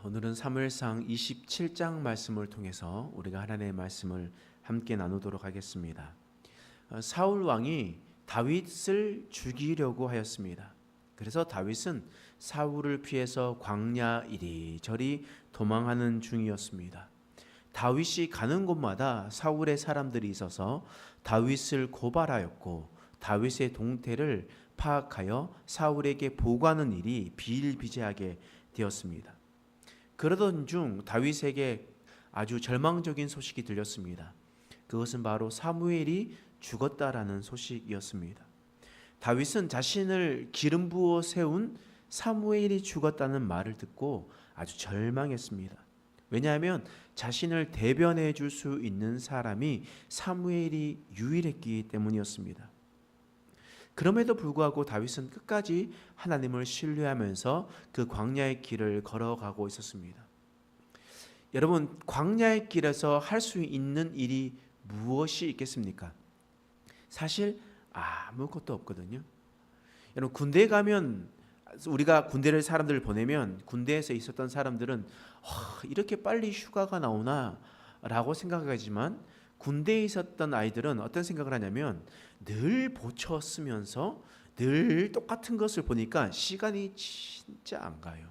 오늘은 사무엘상 27장 말씀을 통해서 우리가 하나님의 말씀을 함께 나누도록 하겠습니다. 사울 왕이 다윗을 죽이려고 하였습니다. 그래서 다윗은 사울을 피해서 광야 이리저리 도망하는 중이었습니다. 다윗이 가는 곳마다 사울의 사람들이 있어서 다윗을 고발하였고 다윗의 동태를 파악하여 사울에게 보고하는 일이 비일비재하게 되었습니다. 그러던 중 다윗에게 아주 절망적인 소식이 들렸습니다. 그것은 바로 사무엘이 죽었다라는 소식이었습니다. 다윗은 자신을 기름 부어 세운 사무엘이 죽었다는 말을 듣고 아주 절망했습니다. 왜냐하면 자신을 대변해 줄 수 있는 사람이 사무엘이 유일했기 때문이었습니다. 그럼에도 불구하고 다윗은 끝까지 하나님을 신뢰하면서 그 광야의 길을 걸어가고 있었습니다. 여러분, 광야의 길에서 할 수 있는 일이 무엇이 있겠습니까? 사실 아무것도 없거든요. 여러분, 군대에 가면 우리가 군대를 사람들을 보내면 군대에서 있었던 사람들은 이렇게 빨리 휴가가 나오나 라고 생각하지만 군대에 있었던 아이들은 어떤 생각을 하냐면 늘 보쳐 쓰면서 늘 똑같은 것을 보니까 시간이 진짜 안 가요.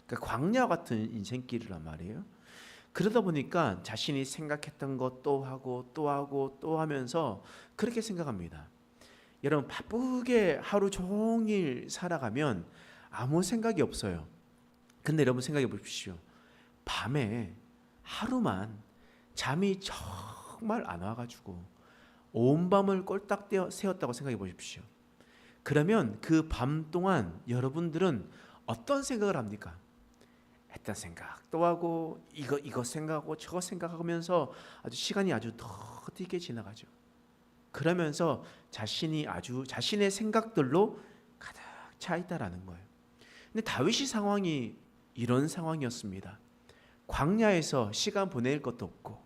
그러니까 광야 같은 인생길이란 말이에요. 그러다 보니까 자신이 생각했던 것 또 하고 또 하고 또 하면서 그렇게 생각합니다. 여러분, 바쁘게 하루 종일 살아가면 아무 생각이 없어요. 근데 여러분 생각해 보십시오. 밤에 하루만 잠이 정말 안 와가지고 온 밤을 꼴딱 새웠다고 생각해 보십시오. 그러면 그 밤 동안 여러분들은 어떤 생각을 합니까? 했던 생각 또 하고 이거 생각하고 저거 생각하면서 아주 시간이 아주 더디게 지나가죠. 그러면서 자신의 생각들로 가득 차 있다라는 거예요. 근데 다윗의 상황이 이런 상황이었습니다. 광야에서 시간 보낼 것도 없고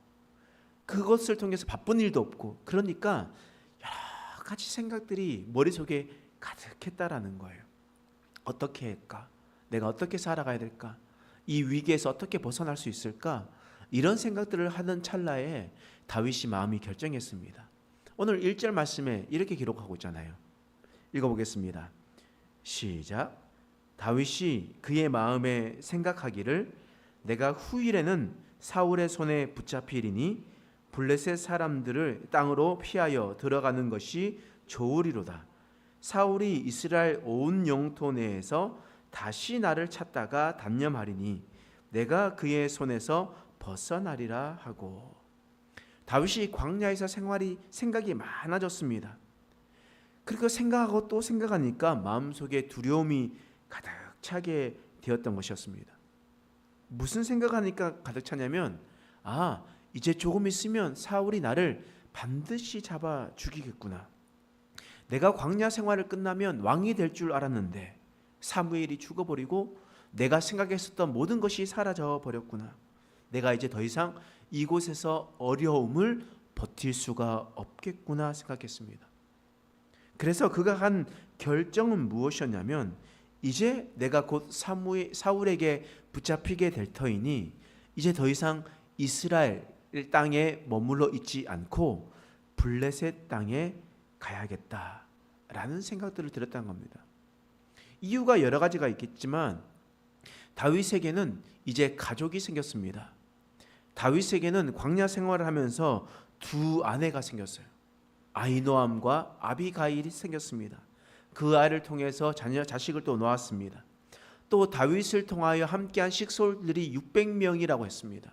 그것을 통해서 바쁜 일도 없고 그러니까 여러 가지 생각들이 머릿속에 가득했다라는 거예요. 어떻게 할까? 내가 어떻게 살아가야 될까? 이 위기에서 어떻게 벗어날 수 있을까? 이런 생각들을 하는 찰나에 다윗이 마음이 결정했습니다. 오늘 1절 말씀에 이렇게 기록하고 있잖아요. 읽어보겠습니다. 시작. 다윗이 그의 마음에 생각하기를 내가 후일에는 사울의 손에 붙잡히리니 블레셋 사람들을 땅으로 피하여 들어가는 것이 좋으리로다. 사울이 이스라엘 온 영토 내에서 다시 나를 찾다가 단념하리니 내가 그의 손에서 벗어나리라 하고. 다윗이 광야에서 생각이 많아졌습니다. 그리고 생각하고 또 생각하니까 마음속에 두려움이 가득 차게 되었던 것이었습니다. 무슨 생각하니까 가득 차냐면 이제 조금 있으면 사울이 나를 반드시 잡아 죽이겠구나. 내가 광야 생활을 끝나면 왕이 될 줄 알았는데 사무엘이 죽어버리고 내가 생각했었던 모든 것이 사라져 버렸구나. 내가 이제 더 이상 이곳에서 어려움을 버틸 수가 없겠구나 생각했습니다. 그래서 그가 한 결정은 무엇이었냐면 이제 내가 곧 사울에게 붙잡히게 될 터이니 이제 더 이상 이스라엘 땅에 머물러 있지 않고 블레셋 땅에 가야겠다라는 생각들을 들었다는 겁니다. 이유가 여러 가지가 있겠지만 다윗에게는 이제 가족이 생겼습니다. 다윗에게는 광야 생활을 하면서 두 아내가 생겼어요. 아히노암과 아비가일이 생겼습니다. 그 아이를 통해서 자식을 또 놓았습니다. 또 다윗을 통하여 함께한 식솔들이 600명이라고 했습니다.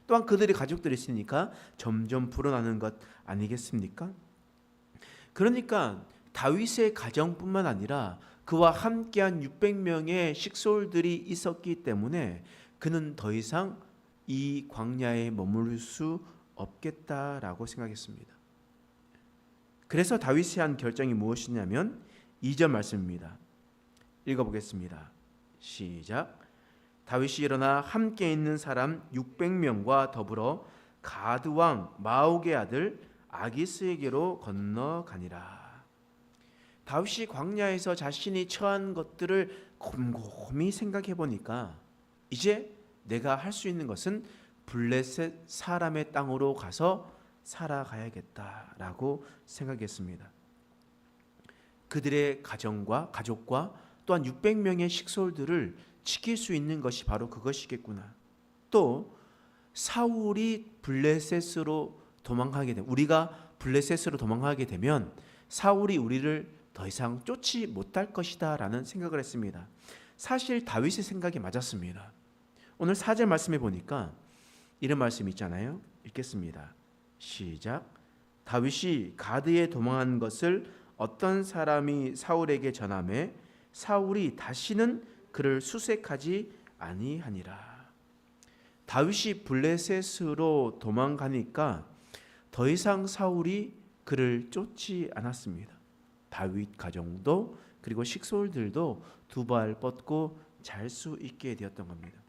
또한 그들의 가족들이 있으니까 점점 불어나는 것 아니겠습니까? 그러니까 다윗의 가정뿐만 아니라 그와 함께한 600명의 식솔들이 있었기 때문에 그는 더 이상 이 광야에 머무를 수 없겠다라고 생각했습니다. 그래서 다윗이 한 결정이 무엇이냐면 2절 말씀입니다. 읽어보겠습니다. 시작. 다윗이 일어나 함께 있는 사람 600명과 더불어 가드 왕 마옥의 아들 아기스에게로 건너가니라. 다윗이 광야에서 자신이 처한 것들을 곰곰이 생각해 보니까 이제 내가 할 수 있는 것은 블레셋 사람의 땅으로 가서 살아가야겠다라고 생각했습니다. 그들의 가족과 또한 600명의 식솔들을 지킬 수 있는 것이 바로 그것이겠구나. 또 사울이 블레셋으로 도망가게 되면, 우리가 블레셋으로 도망가게 되면 사울이 우리를 더 이상 쫓지 못할 것이다 라는 생각을 했습니다. 사실 다윗의 생각이 맞았습니다. 오늘 4절 말씀에 보니까 이런 말씀이 있잖아요. 읽겠습니다. 시작. 다윗이 가드에 도망한 것을 어떤 사람이 사울에게 전하매 사울이 다시는 그를 수색하지 아니하니라. 다윗이 블레셋으로 도망가니까 더 이상 사울이 그를 쫓지 않았습니다. 다윗 가정도 그리고 식솔들도 두 발 뻗고 잘 수 있게 되었던 겁니다.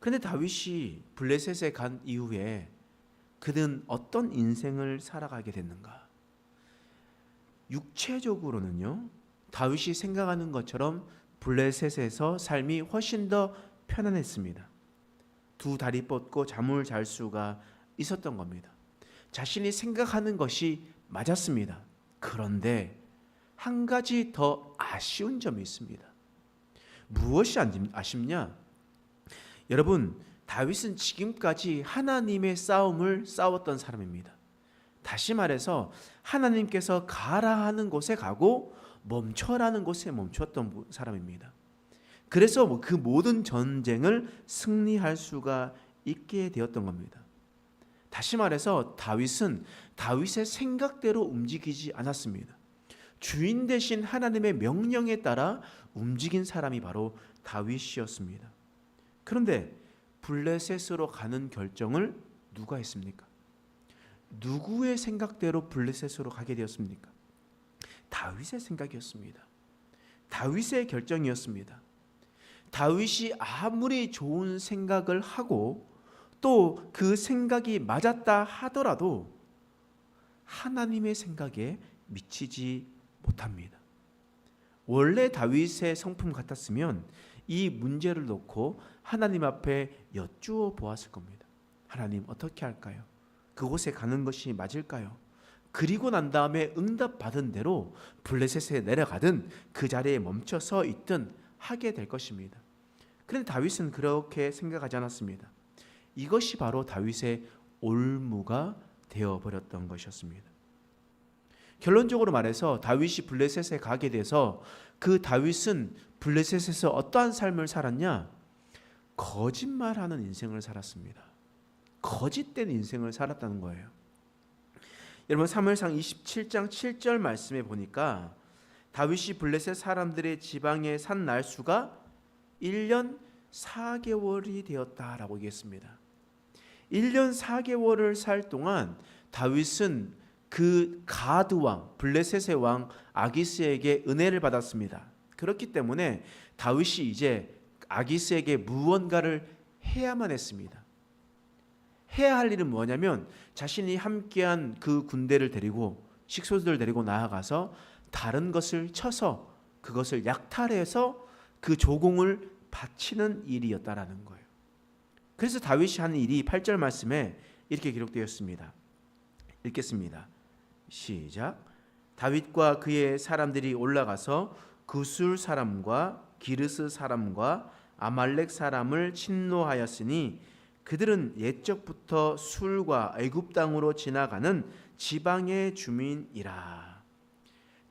그런데 다윗이 블레셋에 간 이후에 그는 어떤 인생을 살아가게 됐는가? 육체적으로는요, 다윗이 생각하는 것처럼 블레셋에서 삶이 훨씬 더 편안했습니다. 두 다리 뻗고 잠을 잘 수가 있었던 겁니다. 자신이 생각하는 것이 맞았습니다. 그런데 한 가지 더 아쉬운 점이 있습니다. 무엇이 아쉽냐? 여러분, 다윗은 지금까지 하나님의 싸움을 싸웠던 사람입니다. 다시 말해서 하나님께서 가라 하는 곳에 가고 멈춰라는 곳에 멈췄던 사람입니다. 그래서 그 모든 전쟁을 승리할 수가 있게 되었던 겁니다. 다시 말해서 다윗은 다윗의 생각대로 움직이지 않았습니다. 주인 되신 하나님의 명령에 따라 움직인 사람이 바로 다윗이었습니다. 그런데 블레셋으로 가는 결정을 누가 했습니까? 누구의 생각대로 블레셋으로 가게 되었습니까? 다윗의 생각이었습니다. 다윗의 결정이었습니다. 다윗이 아무리 좋은 생각을 하고 또 그 생각이 맞았다 하더라도 하나님의 생각에 미치지 못합니다. 원래 다윗의 성품 같았으면 이 문제를 놓고 하나님 앞에 여쭈어 보았을 겁니다. 하나님, 어떻게 할까요? 그곳에 가는 것이 맞을까요? 그리고 난 다음에 응답받은 대로 블레셋에 내려가든 그 자리에 멈춰 서 있든 하게 될 것입니다. 그런데 다윗은 그렇게 생각하지 않았습니다. 이것이 바로 다윗의 올무가 되어버렸던 것이었습니다. 결론적으로 말해서 다윗이 블레셋에 가게 돼서 그 다윗은 블레셋에서 어떠한 삶을 살았냐? 거짓말하는 인생을 살았습니다. 거짓된 인생을 살았다는 거예요. 여러분, 사무엘상 27장 7절 말씀에 보니까 다윗이 블레셋 사람들의 지방에 산 날수가 1년 4개월이 되었다라고 얘기했습니다. 1년 4개월을 살 동안 다윗은 그 가드 왕, 블레셋의 왕 아기스에게 은혜를 받았습니다. 그렇기 때문에 다윗이 이제 아기스에게 무언가를 해야만 했습니다. 해야 할 일은 뭐냐면 자신이 함께한 그 군대를 데리고 식소들을 데리고 나아가서 다른 것을 쳐서 그것을 약탈해서 그 조공을 바치는 일이었다라는 거예요. 그래서 다윗이 하는 일이 8절 말씀에 이렇게 기록되었습니다. 읽겠습니다. 시작. 다윗과 그의 사람들이 올라가서 구술 사람과 기르스 사람과 아말렉 사람을 침노하였으니 그들은 옛적부터 술과 애굽 땅으로 지나가는 지방의 주민이라.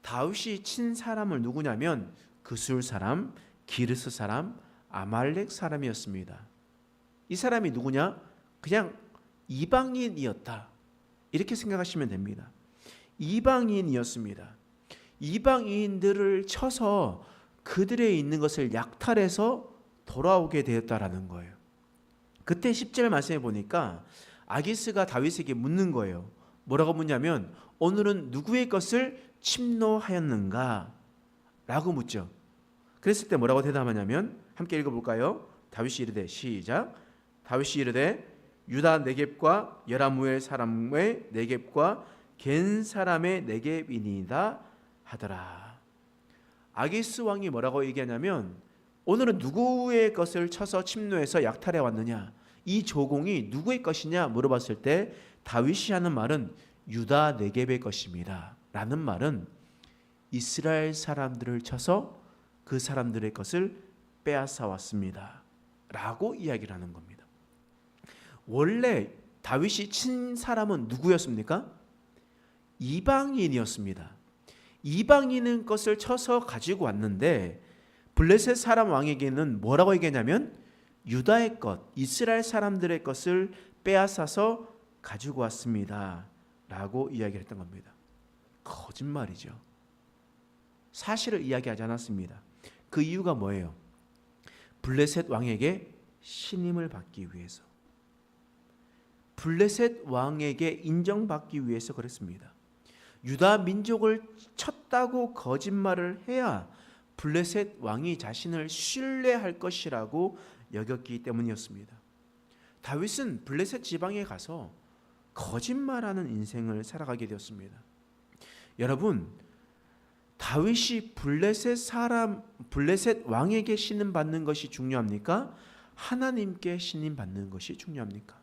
다윗이 친 사람을 누구냐면 그술 사람, 기르스 사람, 아말렉 사람이었습니다. 이 사람이 누구냐? 그냥 이방인이었다. 이렇게 생각하시면 됩니다. 이방인이었습니다. 이방인들을 쳐서 그들에 있는 것을 약탈해서 돌아오게 되었다라는 거예요. 그때 10절 말씀해 보니까 아기스가 다윗에게 묻는 거예요. 뭐라고 묻냐면 오늘은 누구의 것을 침노하였는가? 라고 묻죠. 그랬을 때 뭐라고 대답하냐면 함께 읽어볼까요? 다윗이 이르되 시작. 다윗이 이르되 유다 네겝과 여라무엘 사람의 네겝과 겐 사람의 네겝이니이다 하더라. 아기스 왕이 뭐라고 얘기하냐면 오늘은 누구의 것을 쳐서 침노해서 약탈해 왔느냐? 이 조공이 누구의 것이냐 물어봤을 때 다윗이 하는 말은 유다 네겝의 것입니다. 라는 말은 이스라엘 사람들을 쳐서 그 사람들의 것을 빼앗아 왔습니다. 라고 이야기를 하는 겁니다. 원래 다윗이 친 사람은 누구였습니까? 이방인이었습니다. 이방인은 것을 쳐서 가지고 왔는데 블레셋 사람 왕에게는 뭐라고 얘기했냐면 유다의 것, 이스라엘 사람들의 것을 빼앗아서 가지고 왔습니다. 라고 이야기를 했던 겁니다. 거짓말이죠. 사실을 이야기하지 않았습니다. 그 이유가 뭐예요? 블레셋 왕에게 신임을 받기 위해서. 블레셋 왕에게 인정받기 위해서 그랬습니다. 유다 민족을 쳤다고 거짓말을 해야 블레셋 왕이 자신을 신뢰할 것이라고 여겼기 때문이었습니다. 다윗은 블레셋 지방에 가서 거짓말하는 인생을 살아가게 되었습니다. 여러분, 다윗이 블레셋 왕에게 신임 받는 것이 중요합니까? 하나님께 신임 받는 것이 중요합니까?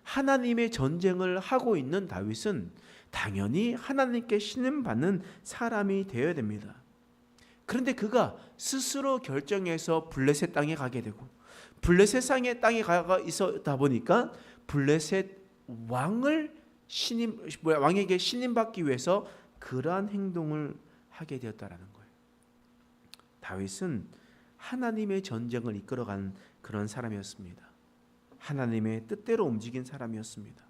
하나님의 전쟁을 하고 있는 다윗은 당연히 하나님께 신임 받는 사람이 되어야 됩니다. 그런데 그가 스스로 결정해서 블레셋 땅에 가게 되고 블레셋 땅에 가 있었다 보니까 블레셋 왕에게 신임 받기 위해서 그러한 행동을 하게 되었다라는 거예요. 다윗은 하나님의 전쟁을 이끌어간 그런 사람이었습니다. 하나님의 뜻대로 움직인 사람이었습니다.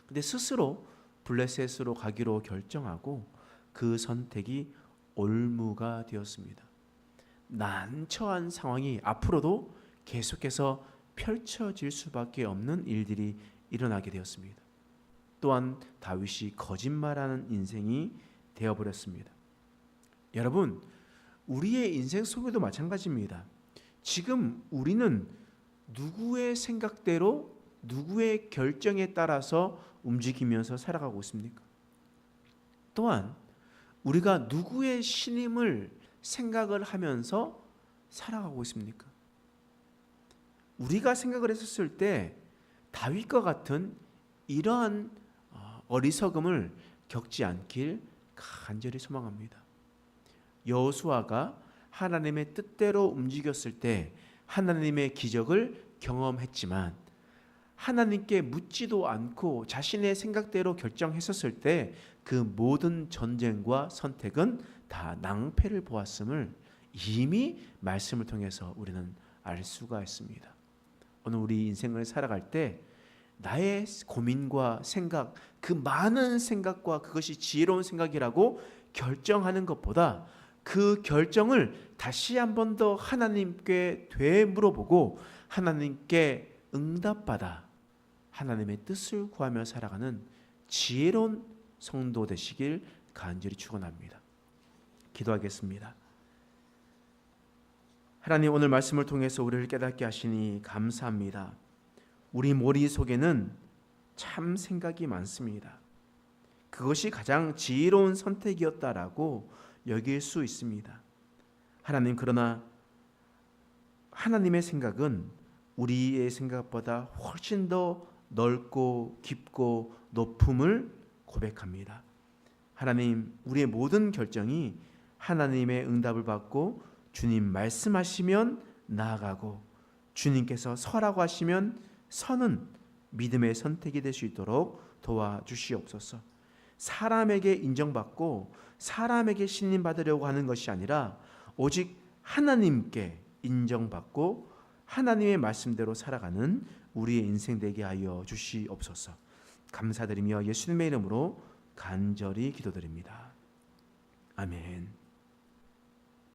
근데 스스로 블레셋으로 가기로 결정하고 그 선택이 올무가 되었습니다. 난처한 상황이 앞으로도 계속해서 펼쳐질 수밖에 없는 일들이 일어나게 되었습니다. 또한 다윗이 거짓말하는 인생이 되어버렸습니다. 여러분, 우리의 인생 속에도 마찬가지입니다. 지금 우리는 누구의 생각대로 누구의 결정에 따라서 움직이면서 살아가고 있습니까? 또한 우리가 누구의 신임을 생각을 하면서 살아가고 있습니까? 우리가 생각을 했었을 때 다윗과 같은 이러한 어리석음을 겪지 않길 간절히 소망합니다. 여호수아가 하나님의 뜻대로 움직였을 때 하나님의 기적을 경험했지만 하나님께 묻지도 않고 자신의 생각대로 결정했었을 때 그 모든 전쟁과 선택은 다 낭패를 보았음을 이미 말씀을 통해서 우리는 알 수가 있습니다. 오늘 우리 인생을 살아갈 때 나의 고민과 생각, 그 많은 생각과 그것이 지혜로운 생각이라고 결정하는 것보다 그 결정을 다시 한 번 더 하나님께 되물어보고 하나님께 응답받아 하나님의 뜻을 구하며 살아가는 지혜로운 성도 되시길 간절히 축원합니다. 기도하겠습니다. 하나님, 오늘 말씀을 통해서 우리를 깨닫게 하시니 감사합니다. 우리 머릿속에는 참 생각이 많습니다. 그것이 가장 지혜로운 선택이었다라고 여길 수 있습니다. 하나님, 그러나 하나님의 생각은 우리의 생각보다 훨씬 더 넓고 깊고 높음을 고백합니다. 하나님, 우리의 모든 결정이 하나님의 응답을 받고 주님 말씀하시면 나아가고 주님께서 서라고 하시면 서는 믿음의 선택이 될 수 있도록 도와주시옵소서. 사람에게 인정받고 사람에게 신임받으려고 하는 것이 아니라 오직 하나님께 인정받고 하나님의 말씀대로 살아가는 우리의 인생 되게 하여 주시옵소서. 감사드리며 예수님의 이름으로 간절히 기도드립니다. 아멘.